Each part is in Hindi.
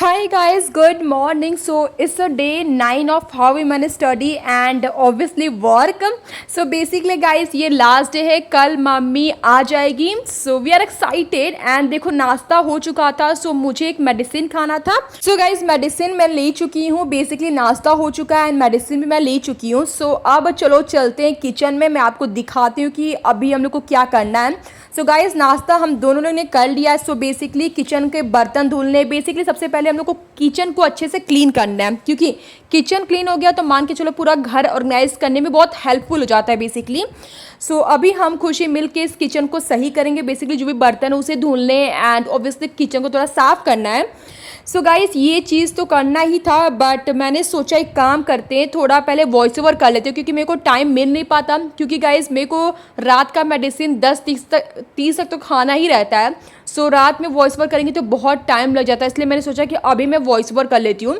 Hi guys, good morning. So it's a day 9 of how women study and obviously work. So basically guys ये लास्ट डे है, कल मम्मी आ जाएगी. So we are excited and देखो नाश्ता हो चुका था. So मुझे एक मेडिसिन खाना था. So guys मेडिसिन मैं ले चुकी हूँ. बेसिकली नाश्ता हो चुका है एंड मेडिसिन भी मैं ले चुकी हूँ. So अब चलो चलते हैं किचन में. मैं आपको दिखाती हूँ कि अभी हम लोग को क्या करना है. सो गाइस नाश्ता हम दोनों लोगों ने कर लिया है. सो बेसिकली किचन के बर्तन धुलने, बेसिकली सबसे पहले हम लोग को किचन को अच्छे से क्लीन करना है, क्योंकि किचन क्लीन हो गया तो मान के चलो पूरा घर ऑर्गेनाइज करने में बहुत हेल्पफुल हो जाता है बेसिकली. सो अभी हम खुशी मिल के इस किचन को सही करेंगे. बेसिकली जो भी बर्तन है उसे धुलने एंड ऑब्वियसली किचन को थोड़ा साफ करना है. सो गाइस ये चीज़ तो करना ही था, बट मैंने सोचा एक काम करते हैं, थोड़ा पहले वॉइस ओवर कर लेते हैं, क्योंकि मेरे को टाइम मिल नहीं पाता. क्योंकि गाइस मेरे को रात का मेडिसिन 10-30 तक तो खाना ही रहता है. सो रात में वॉइस ओवर करेंगे तो बहुत टाइम लग जाता है, इसलिए मैंने सोचा कि अभी मैं वॉइस ओवर कर लेती हूँ.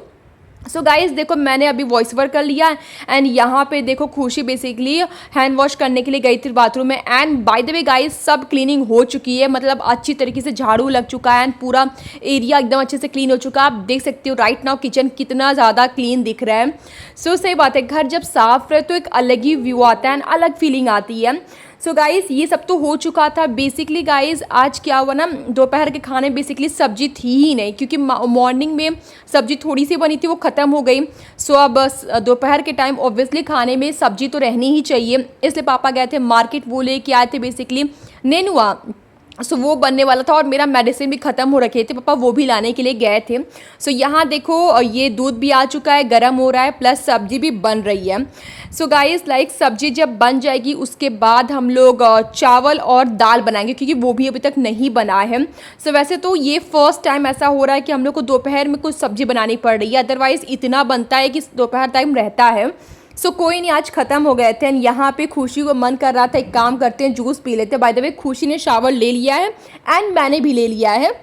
सो गाइस देखो मैंने अभी वॉइस ओवर कर लिया एंड यहाँ पे देखो खुशी बेसिकली हैंड वॉश करने के लिए गई थी बाथरूम में. And by the way guys सब क्लीनिंग हो चुकी है, मतलब अच्छी तरीके से झाड़ू लग चुका है एंड पूरा एरिया एकदम अच्छे से क्लीन हो चुका है. आप देख सकते हो राइट नाउ किचन कितना ज़्यादा क्लीन दिख रहा है. सो सही बात है, घर जब साफ रहे तो एक अलग ही व्यू आता है एंड अलग फीलिंग आती है. सो गाइस ये सब तो हो चुका था. बेसिकली गाइस आज क्या हुआ ना, दोपहर के खाने बेसिकली सब्जी थी ही नहीं, क्योंकि मॉर्निंग में सब्जी थोड़ी सी बनी थी वो ख़त्म हो गई. सो अब दोपहर के टाइम ऑब्वियसली खाने में सब्जी तो रहनी ही चाहिए, इसलिए पापा गए थे मार्केट, वो लेके आए थे बेसिकली नेनुआ. सो वो बनने वाला था और मेरा मेडिसिन भी ख़त्म हो रखे थे, पापा वो भी लाने के लिए गए थे. सो यहाँ देखो ये दूध भी आ चुका है, गर्म हो रहा है, प्लस सब्जी भी बन रही है. सो गाइस लाइक सब्जी जब बन जाएगी उसके बाद हम लोग चावल और दाल बनाएंगे, क्योंकि वो भी अभी तक नहीं बना है. सो वैसे तो ये फर्स्ट टाइम ऐसा हो रहा है कि हम लोग को दोपहर में कुछ सब्जी बनानी पड़ रही है, अदरवाइज़ इतना बनता है कि दोपहर टाइम रहता है. सो कोई नहीं, आज ख़त्म हो गए थे. यहाँ पे खुशी को मन कर रहा था एक काम करते हैं जूस पी लेते हैं. बाय द वे खुशी ने शावर ले लिया है एंड मैंने भी ले लिया है.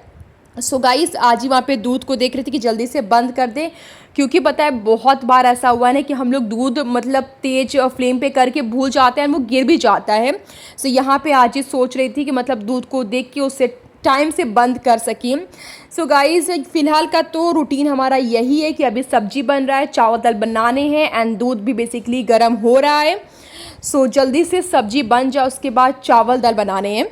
सो गाइस आज ही वहाँ पे दूध को देख रहे थे कि जल्दी से बंद कर दें, क्योंकि पता है बहुत बार ऐसा हुआ है ना कि हम लोग दूध मतलब तेज फ्लेम पे करके भूल जाते हैं और वो गिर भी जाता है. सो यहाँ पे आज ही सोच रही थी कि मतलब दूध को देख के उससे टाइम से बंद कर सकें. सो गाइस फ़िलहाल का तो रूटीन हमारा यही है कि अभी सब्जी बन रहा है, चावल दाल बनाने हैं एंड दूध भी बेसिकली गर्म हो रहा है. सो जल्दी से सब्जी बन जाए उसके बाद चावल दाल बनाने हैं.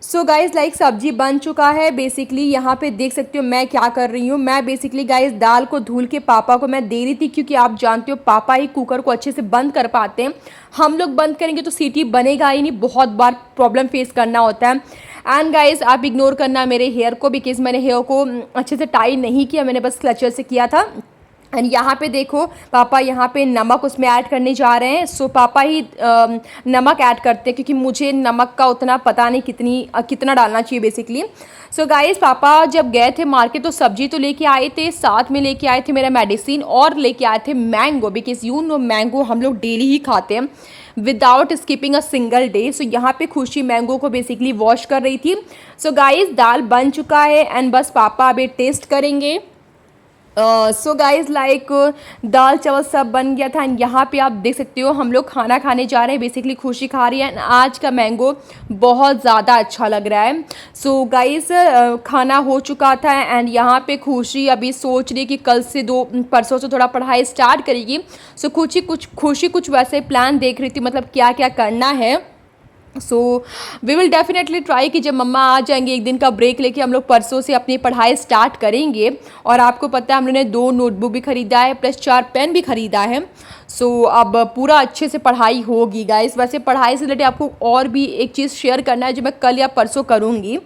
सो गाइज़ लाइक सब्जी बन चुका है. बेसिकली यहाँ पे देख सकते हो मैं क्या कर रही हूँ. मैं बेसिकली गाइज़ दाल को धुल के पापा को मैं दे रही थी, क्योंकि आप जानते हो पापा ही कुकर को अच्छे से बंद कर पाते हैं. हम लोग बंद करेंगे तो सीटी बनेगा ही नहीं, बहुत बार प्रॉब्लम फेस करना होता है. एंड गाइज़ आप इग्नोर करना मेरे हेयर को, बिकॉज मैंने हेयर को अच्छे से टाई नहीं किया, मैंने बस क्लचर से किया था. एंड यहाँ पे देखो पापा यहाँ पे नमक उसमें ऐड करने जा रहे हैं. सो पापा ही नमक ऐड करते हैं, क्योंकि मुझे नमक का उतना पता नहीं कितना डालना चाहिए बेसिकली. सो गाइस पापा जब गए थे मार्केट तो सब्जी तो लेके आए थे, साथ में लेके आए थे मेरा मेडिसिन और लेके आए थे mango, because you know mango हम लोग डेली ही खाते हैं without skipping a single day. So यहाँ पे खुशी मैंगो को बेसिकली वॉश कर रही थी. सो गाइस दाल बन चुका है एंड बस पापा अभी टेस्ट करेंगे. सो गाइज लाइक दाल चावल सब बन गया था एंड यहाँ पे आप देख सकते हो हम लोग खाना खाने जा रहे हैं. बेसिकली खुशी खा रही है एंड आज का मैंगो बहुत ज़्यादा अच्छा लग रहा है. सो गाइज खाना हो चुका था एंड यहाँ पे खुशी अभी सोच रही कि कल से परसों से थोड़ा पढ़ाई स्टार्ट करेगी. सो खुशी कुछ वैसे प्लान देख रही थी, मतलब क्या क्या करना है. So we will definitely try कि जब मम्मा आ जाएंगे एक दिन का ब्रेक लेके हम लोग परसों से अपनी पढ़ाई स्टार्ट करेंगे. और आपको पता है हम लोगों ने 2 नोटबुक भी ख़रीदा है, प्लस 4 पेन भी ख़रीदा है. सो अब पूरा अच्छे से पढ़ाई होगी गाइस. वैसे पढ़ाई से रिलेटेड आपको और भी एक चीज़ शेयर करना है जो मैं कल या परसों करूँगी.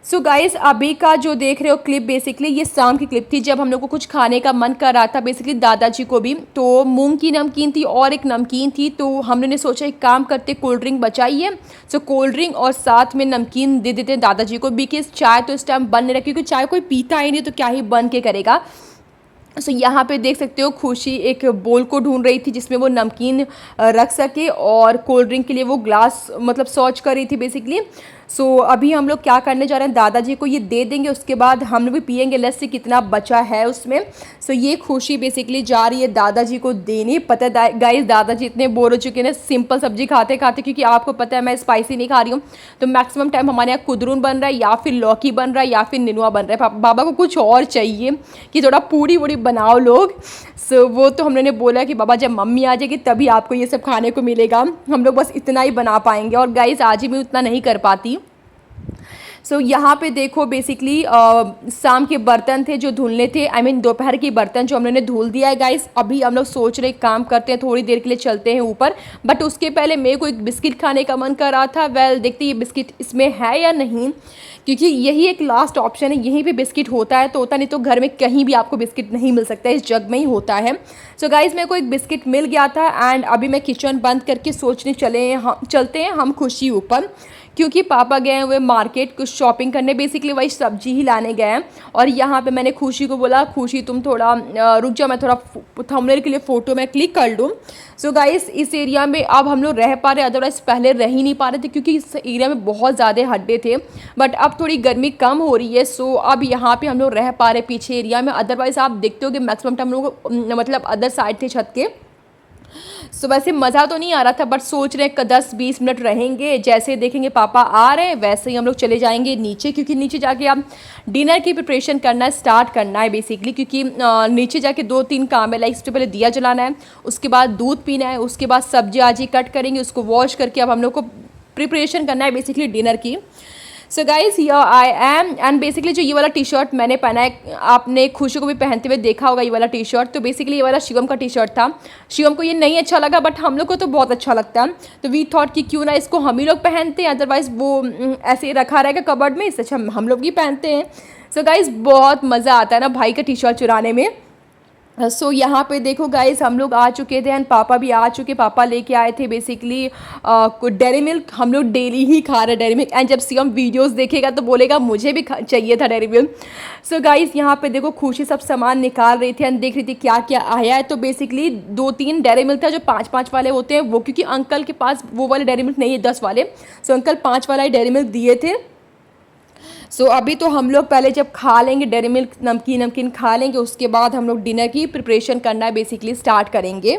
सो गाइस अभी का जो देख रहे हो क्लिप बेसिकली ये शाम की क्लिप थी, जब हम लोग को कुछ खाने का मन कर रहा था. बेसिकली दादाजी को भी तो मूंग की नमकीन थी और एक नमकीन थी, तो हमने ने सोचा एक काम करते कोल्ड ड्रिंक बचाइए. सो कोल्ड ड्रिंक और साथ में नमकीन दे देते हैं दादाजी को, बिकॉज चाय तो इस टाइम बन नहीं रखी, क्योंकि चाय कोई पीता ही नहीं तो क्या ही बन के करेगा. सो यहाँ पे देख सकते हो खुशी एक बोल को ढूंढ रही थी जिसमें वो नमकीन रख सके और कोल्ड ड्रिंक के लिए वो ग्लास मतलब सर्च कर रही थी बेसिकली. सो अभी हम लोग क्या करने जा रहे हैं, दादाजी को ये दे देंगे, उसके बाद हम लोग भी पियेंगे लस्सी, कितना बचा है उसमें। सो ये खुशी बेसिकली जा रही है दादाजी को देने। पता है गाइस, दादाजी इतने बोर हो चुके हैं सिंपल सब्जी खाते खाते, क्योंकि आपको पता है मैं स्पाइसी नहीं खा रही हूँ। तो मैक्सिमम टाइम हमारे यहाँ कुदरून बन रहा है, या फिर लौकी बन रहा है, या फिर निनुआ बन रहा है। बाबा को कुछ और चाहिए कि थोड़ा पूरी वूड़ी बनाओ लोग। सो वो तो हमने बोला कि बाबा जब मम्मी आ जाएगी तभी आपको ये सब खाने को मिलेगा, हम लोग बस इतना ही बना पाएंगे। और गाइस आज ही मैं उतना नहीं कर पाती। सो यहाँ पे देखो बेसिकली शाम के बर्तन थे जो धुलने थे, आई मीन दोपहर के बर्तन जो हम लोगों ने धुल दिया है गाइस। अभी हम लोग सोच रहे काम करते हैं, थोड़ी देर के लिए चलते हैं ऊपर, बट उसके पहले मेरे को एक बिस्किट खाने का मन कर रहा था। वेल देखते ये बिस्किट इसमें है या नहीं, क्योंकि यही एक लास्ट ऑप्शन है, यहीं पे बिस्किट होता है तो होता, नहीं तो घर में कहीं भी आपको बिस्किट नहीं मिल सकता है, इस जग में ही होता है। सो गाइस मेरे को एक बिस्किट मिल गया था एंड अभी मैं किचन बंद करके सोचने चलते हैं हम खुशी ऊपर, क्योंकि पापा गए हुए मार्केट कुछ शॉपिंग करने, बेसिकली वही सब्जी ही लाने गए हैं। और यहाँ पे मैंने खुशी को बोला, खुशी तुम थोड़ा रुक जाओ, मैं थोड़ा थंबनेल के लिए फ़ोटो मैं क्लिक कर लूँ। सो गाइस इस एरिया में अब हम लोग रह पा रहे, अदरवाइज़ पहले रह ही नहीं पा रहे थे, क्योंकि इस एरिया में बहुत ज़्यादा हड्डे थे। बट अब थोड़ी गर्मी कम हो रही है, सो अब यहाँ पे हम लोग रह पा रहे पीछे एरिया में। अदरवाइज़ आप देखते हो कि मैक्सिमम टाइम हम लोग मतलब अदर साइड थे छत के। सो वैसे मज़ा तो नहीं आ रहा था, बट सोच रहे हैं 10-20 मिनट रहेंगे, जैसे देखेंगे पापा आ रहे हैं वैसे ही हम लोग चले जाएंगे नीचे, क्योंकि नीचे जाके अब डिनर की प्रिपरेशन करना है, स्टार्ट करना है बेसिकली। क्योंकि नीचे जाके 2-3 काम है, लाइक सबसे पहले दिया जलाना है, उसके बाद दूध पीना है, उसके बाद सब्जी आजी कट करेंगे, उसको वॉश करके अब हम लोग को प्रिपरेशन करना है बेसिकली डिनर की। So guys here I am and basically जो ये वाला टी शर्ट मैंने पहना है, आपने खुशी को भी पहनते हुए देखा होगा ये वाला टी शर्ट। तो बेसिकली ये वाला शिवम का टी शर्ट था, शिवम को ये नहीं अच्छा लगा, बट हम लोग को तो बहुत अच्छा लगता है। तो वी थॉट कि क्यों ना इसको हम ही लोग पहनते हैं, अदरवाइज़ वो ऐसे रखा रहेगा कबर्ड में, इससे अच्छा हम लोग ही पहनते हैं। सो गाइज बहुत मज़ा आता है ना भाई का टी शर्ट चुराने में। सो यहाँ पे देखो गाइस हम लोग आ चुके थे एंड पापा भी आ चुके, पापा लेके आए थे बेसिकली डेयरी मिल्क। हम लोग डेली ही खा रहे डेयरी मिल्क, एंड जब शिवम वीडियोस देखेगा तो बोलेगा मुझे भी चाहिए था डेयरी मिल्क। सो गाइस यहाँ पे देखो खुशी सब सामान निकाल रही थी एंड देख रही थी क्या क्या आया है। तो बेसिकली 2-3 डेयरी मिल्क था जो 5-5 वाले होते हैं वो, क्योंकि अंकल के पास वो वाले डेयरी मिल्क नहीं है 10 वाले, सो अंकल 5 वाला ही डेयरी मिल्क दिए थे। सो अभी तो हम लोग पहले जब खा लेंगे डेयरी मिल्क नमकीन खा लेंगे, उसके बाद हम लोग डिनर की प्रिपरेशन करना है बेसिकली स्टार्ट करेंगे।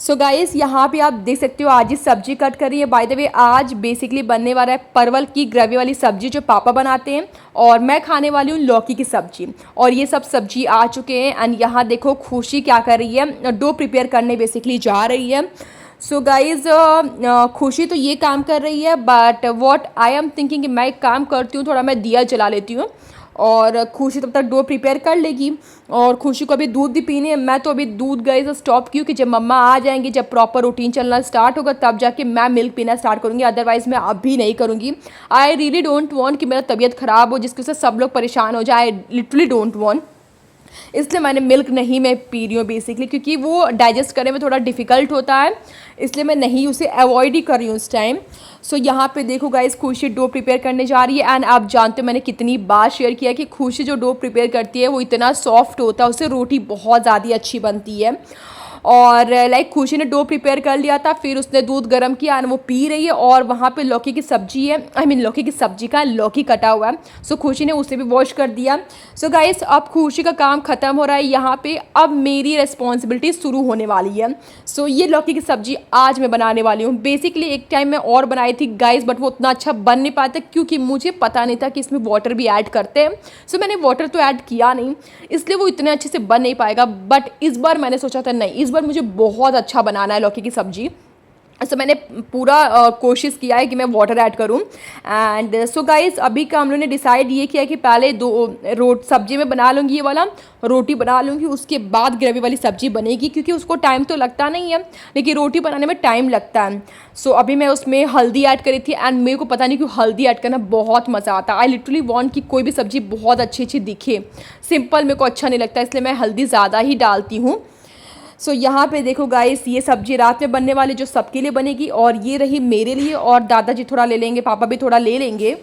सो गाइस यहाँ पे आप देख सकते हो आज ही सब्जी कट कर रही है। बाय द वे आज बेसिकली बनने वाला है परवल की ग्रेवी वाली सब्जी जो पापा बनाते हैं, और मैं खाने वाली हूँ लौकी की सब्जी। और ये सब सब्जी आ चुके हैं एंड यहाँ देखो खुशी क्या कर रही है, डो प्रिपेयर करने बेसिकली जा रही है। सो गाइज खुशी तो ये काम कर रही है, but what I am thinking कि मैं एक काम करती हूँ, थोड़ा मैं दिया जला लेती हूँ और खुशी तब तक डो प्रिपेयर कर लेगी। और खुशी को अभी दूध भी पीने है, मैं तो अभी दूध गाइस स्टॉप की, कि जब मम्मा आ जाएंगी, जब प्रॉपर रूटीन चलना स्टार्ट होगा तब जाके मैं मिल्क पीना स्टार्ट करूँगी, अदरवाइज़ मैं अभी नहीं करूँगी। आई रियली डोंट वॉन्ट कि मेरा तबीयत ख़राब हो जिसकी वजह से सब लोग परेशान हो जाए, लिटरली डोंट वॉन्ट। इसलिए मैंने मिल्क नहीं मैं पी रही हूँ बेसिकली, क्योंकि वो डाइजेस्ट करने में थोड़ा डिफ़िकल्ट होता है, इसलिए मैं नहीं उसे अवॉइड ही कर रही हूँ उस टाइम। सो यहाँ पे देखो गाइस खुशी डो प्रिपेयर करने जा रही है एंड आप जानते हो मैंने कितनी बार शेयर किया कि खुशी जो डो प्रिपेयर करती है वो इतना सॉफ्ट होता है, उससे रोटी बहुत ज़्यादा अच्छी बनती है। और लाइक खुशी ने डो प्रिपेयर कर लिया था, फिर उसने दूध गर्म किया और वो पी रही है। और वहाँ पे लौकी की सब्जी है, आई मीन लौकी की सब्जी का लौकी कटा हुआ है, सो खुशी ने उसे भी वॉश कर दिया। सो गाइस अब खुशी का काम ख़त्म हो रहा है यहाँ पे, अब मेरी रिस्पॉन्सिबिलिटी शुरू होने वाली है। सो ये लौकी की सब्जी आज मैं बनाने वाली हूँ। बेसिकली एक टाइम मैं और बनाई थी गाइस, बट वो उतना अच्छा बन नहीं पाता क्योंकि मुझे पता नहीं था कि इसमें वाटर भी ऐड करते हैं। सो मैंने वाटर तो ऐड किया नहीं, इसलिए वो इतने अच्छे से बन नहीं पाएगा। बट इस बार मैंने सोचा था नहीं, इस बार मुझे बहुत अच्छा बनाना है लौकी की सब्जी। सो मैंने पूरा कोशिश किया है कि मैं वाटर ऐड करूं। एंड सो गाइस अभी का हम लोगों ने डिसाइड ये किया कि पहले सब्जी में बना लूँगी, ये वाला रोटी बना लूँगी, उसके बाद ग्रेवी वाली सब्जी बनेगी, क्योंकि उसको टाइम तो लगता नहीं है लेकिन रोटी बनाने में टाइम लगता है। सो अभी मैं उसमें हल्दी ऐड करी थी एंड मेरे को पता नहीं क्यों हल्दी ऐड करना बहुत मज़ा आता है। आई लिटरली वांट कि कोई भी सब्ज़ी बहुत अच्छी दिखे, सिंपल मेरे को अच्छा नहीं लगता, इसलिए मैं हल्दी ज़्यादा ही डालती हूँ। सो यहाँ पे देखो गाइस ये सब्जी रात में बनने वाली जो सबके लिए बनेगी, और ये रही मेरे लिए, और दादाजी थोड़ा ले लेंगे, पापा भी थोड़ा ले लेंगे।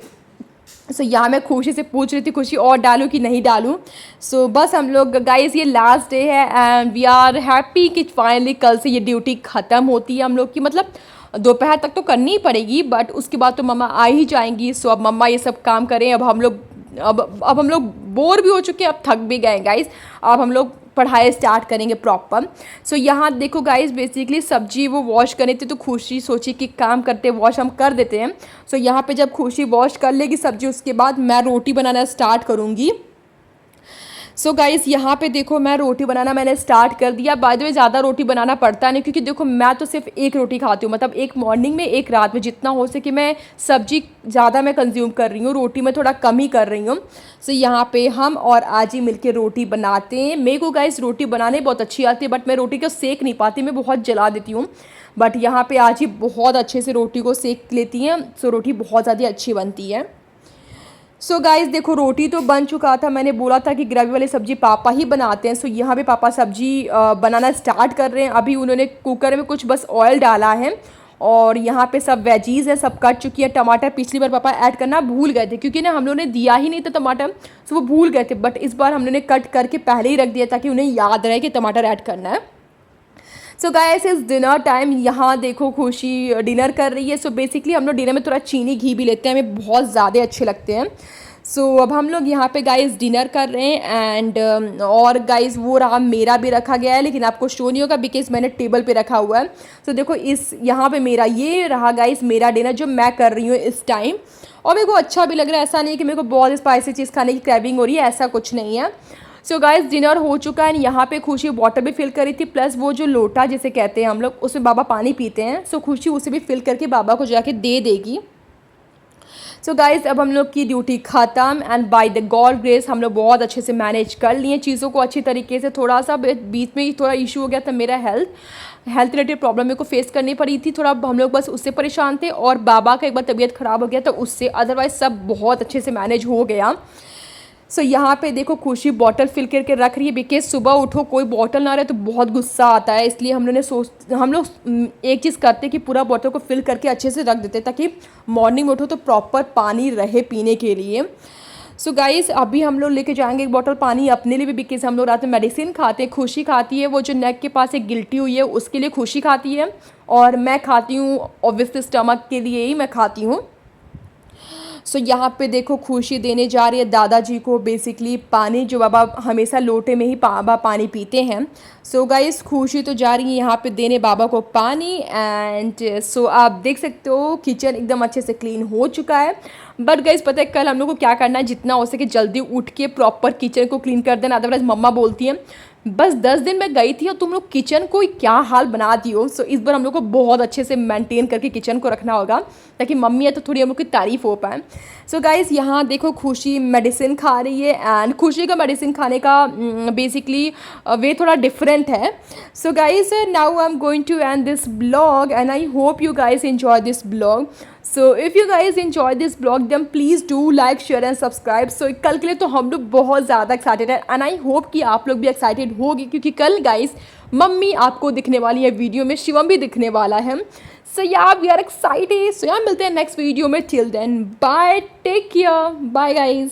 सो यहाँ मैं खुशी से पूछ रही थी खुशी और डालूँ कि नहीं डालूँ। सो बस हम लोग गाइस ये लास्ट डे है एंड वी आर हैप्पी कि फाइनली कल से ये ड्यूटी ख़त्म होती है हम लोग की। मतलब दोपहर तक तो करनी ही पड़ेगी, बट उसके बाद तो मम्मा आ ही जाएंगी। सो अब मम्मा ये सब काम करें। अब हम लोग बोर भी हो चुके हैं, अब थक भी गए गाइस। अब हम लोग पढ़ाई स्टार्ट करेंगे प्रॉपर। सो यहाँ देखो गाइस, बेसिकली सब्जी वो वॉश करनी थी, तो खुशी सोची कि काम करते वॉश हम कर देते हैं। सो यहाँ पे जब खुशी वॉश कर लेगी सब्जी, उसके बाद मैं रोटी बनाना स्टार्ट करूँगी। सो गाइस यहाँ पे देखो मैं रोटी बनाना मैंने स्टार्ट कर दिया। बाय द वे ज़्यादा रोटी बनाना पड़ता नहीं, क्योंकि देखो मैं तो सिर्फ एक रोटी खाती हूँ, मतलब एक मॉर्निंग में एक रात में। जितना हो सके मैं सब्जी ज़्यादा मैं कंज्यूम कर रही हूँ, रोटी मैं थोड़ा कम ही कर रही हूँ। सो यहाँ पे हम और आजी मिलके रोटी बनाते हैं। मेरे को गाइस रोटी बनाने बहुत अच्छी आती है, बट मैं रोटी को सेक नहीं पाती, मैं बहुत जला देती हूँ। बट यहाँ पे आजी बहुत अच्छे से रोटी को सेक लेती हैं, सो रोटी बहुत ज़्यादा अच्छी बनती है। सो गाइस देखो रोटी तो बन चुका था। मैंने बोला था कि ग्रेवी वाली सब्जी पापा ही बनाते हैं। सो यहाँ पे पापा सब्जी बनाना स्टार्ट कर रहे हैं। अभी उन्होंने कुकर में कुछ बस ऑयल डाला है, और यहाँ पे सब वेजीज़ है, सब कट चुकी है। टमाटर पिछली बार पापा ऐड करना भूल गए थे, क्योंकि ना हम लोगों ने दिया ही नहीं था टमाटर, सो वो भूल गए थे। बट इस बार हम लोगों ने कट करके पहले ही रख दिया, ताकि उन्हें याद रहे कि टमाटर ऐड करना है। सो गाइस इस डिनर टाइम। यहाँ देखो खुशी डिनर कर रही है। सो बेसिकली हम लोग डिनर में थोड़ा चीनी घी भी लेते हैं, हमें बहुत ज़्यादा अच्छे लगते हैं। सो अब हम लोग यहाँ पे गाइस डिनर कर रहे हैं। एंड और गाइस वो रहा मेरा भी रखा गया है, लेकिन आपको शो नहीं होगा बिकॉज मैंने टेबल पे रखा हुआ है। सो देखो इस यहाँ पे मेरा ये रहा गाइस मेरा डिनर जो मैं कर रही हूँ इस टाइम। और मेरे को अच्छा भी लग रहा है, ऐसा नहीं है कि मेरे को बहुत स्पाइसी चीज़ खाने की क्रेविंग हो रही है, ऐसा कुछ नहीं है। सो गाइस डिनर हो चुका है। यहाँ पे खुशी वाटर भी फिल करी थी, प्लस वो जो लोटा जिसे कहते हैं हम लोग, उसमें बाबा पानी पीते हैं। सो खुशी उसे भी फिल करके बाबा को जाके दे देगी। सो गाइस अब हम लोग की ड्यूटी ख़त्म। And by the God grace हम लोग बहुत अच्छे से मैनेज कर लिए चीज़ों को अच्छी तरीके से। थोड़ा सा बीच में ही थोड़ा इशू हो गया था, मेरा हेल्थ रिलेटेड प्रॉब्लम मेरे को फेस करनी पड़ी थी थोड़ा, हम लोग बस उससे परेशान थे। और बाबा का एक बार तबीयत ख़राब हो गया तो उससे, अदरवाइज सब बहुत अच्छे से मैनेज हो गया। सो यहाँ पे देखो खुशी बॉटल फिल करके रख रही है, बिकॉज सुबह उठो कोई बॉटल ना रहे तो बहुत गुस्सा आता है। इसलिए हम लोग एक चीज़ करते कि पूरा बॉटल को फिल करके अच्छे से रख देते, ताकि मॉर्निंग में उठो तो प्रॉपर पानी रहे पीने के लिए। सो गाइस अभी हम लोग लेके जाएंगे एक बॉटल पानी अपने लिए भी, बिकॉज हम लोग रात में मेडिसिन खाते हैं। खुशी खाती है वो जो नेक के पास एक गिल्टी हुई है, उसके लिए खुशी खाती है, और मैं खाती हूँ ऑब्वियसली स्टमक के लिए ही मैं खाती हूँ। सो यहाँ पे देखो खुशी देने जा रही है दादाजी को बेसिकली पानी, जो बाबा हमेशा लोटे में ही बाबा पानी पीते हैं। सो गाइस खुशी तो जा रही है यहाँ पे देने बाबा को पानी। एंड सो आप देख सकते हो किचन एकदम अच्छे से क्लीन हो चुका है। बट गाइस पता है कल हम लोग को क्या करना है, जितना हो सके जल्दी उठ के प्रॉपर किचन को क्लीन कर देना, अदरवाइज मम्मा बोलती हैं बस 10 दिन में गई थी और तुम लोग किचन को क्या हाल बना दी हो। सो इस बार हम लोग को बहुत अच्छे से मेंटेन करके किचन को रखना होगा, ताकि मम्मी है तो थोड़ी हम लोग की तारीफ हो पाए। सो गाइस यहाँ देखो खुशी मेडिसिन खा रही है। एंड खुशी का मेडिसिन खाने का बेसिकली वे थोड़ा डिफरेंट है। So guys now I am going to end this blog, and I hope you guys enjoy this blog. So if you guys enjoy this blog then please do like share and subscribe. So कल के लिए तो हम लोग बहुत ज़्यादा एक्साइटेड है, एंड आई होप कि आप लोग भी एक्साइटेड होगी, क्योंकि कल गाइज मम्मी आपको दिखने वाली है वीडियो में, शिवम भी दिखने वाला है। सो या वी आर एक्साइटेड। सो यार मिलते हैं नेक्स्ट वीडियो में। Till then bye, take care, bye guys.